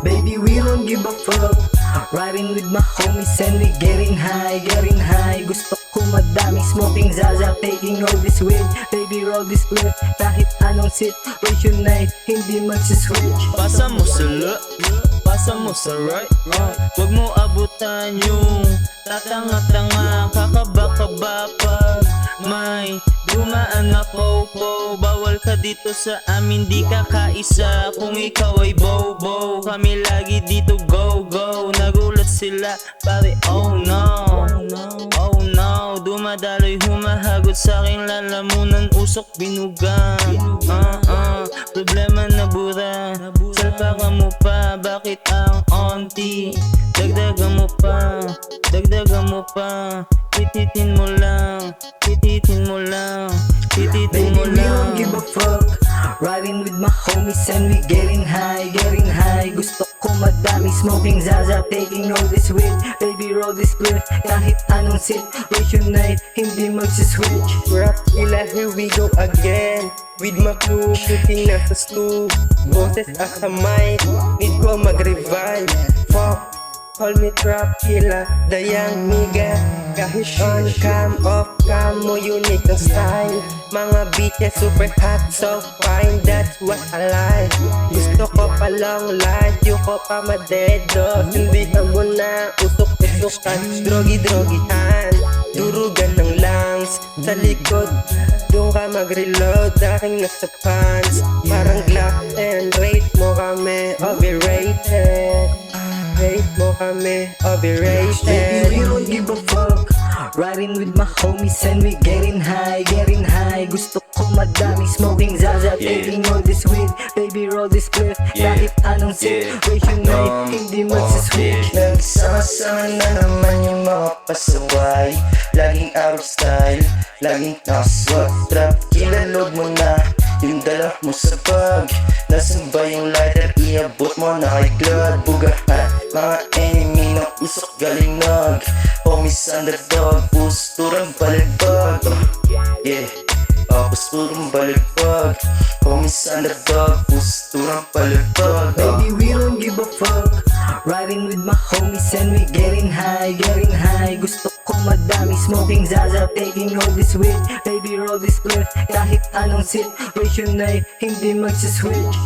Baby, we don't give a fuck. Riding with my homies and we getting high, getting high. Gusto ko madami, smoking Zaza, taking all this weed. Baby, roll this split, kahit anong situation ay hindi magsiswitch. Pasa mo sa left, pasa mo sa right. Wag mo abutan yung tatanga-tanga, kakaba-kaba pag may dumaan na po-po. Bawal ka dito sa amin, di ka kaisa. Kung ikaw ay bow-bow, kami lagi dito go-go. Nagulat sila, pare, oh no, oh no. Dumadaloy, humahagod sa'king lalamunan, usok binugang. Problema na bura, salpa ka mo pa, bakit ang onti? Dagdagan mo pa, dagdagan mo pa. Tititin mo lang, tititin mo lang, tititin mo Baby, we lang. don't give a fuck. Riding with my homies and we getting high, getting high. Gusto ko madami, smoking Zaza, taking all this weed. Baby, roll this split, kahit anong situation ay hindi magsiswitch. Rap killer, here we go again. With my crew, shooting na sa stew. Boses asa mic, need ko mag-revive. Fuck, call me trap killer, dayang miga. Kahit on cam, off cam mo, unique ang style. Mga bitches super hot, so fine, that's what I like. Gusto ko pa long life, yung ko pa madedo. Sindihan mo na, usok-usokan, drogi-drogihan. Durugan ng lungs, sa likod doon ka mag-reload, aking nasa pants. Parang Glock and rate mo kami overrated. Rate mo kami Baby, overrated. we don't give a fuck. Riding with my homies and we getting high, getting high. Gusto ko madami, smoking Zaza, taking all this weed. Baby, roll this split, kahit anong situation ay hindi magsiswitch. Nagsama-sama na naman yung mga pasaway. Laging out of style, laging nakaswag. Trap killer, load mo na yung dala mo sa bag. Nasaan ba yung lighter, iabot mo na kay Glad. Bugahan, mga enemy ng usok galing nag. Homies underdog, pusturang baligbag. Yeah, pusturang baligbag. Homies underdog, pusturang baligbag. Baby, we don't give a fuck. Riding with my homies and we getting high, getting high. Gusto ko madami, smoking Zaza, taking all this weed. Baby, roll this split, kahit anong situation ay hindi magsiswitch.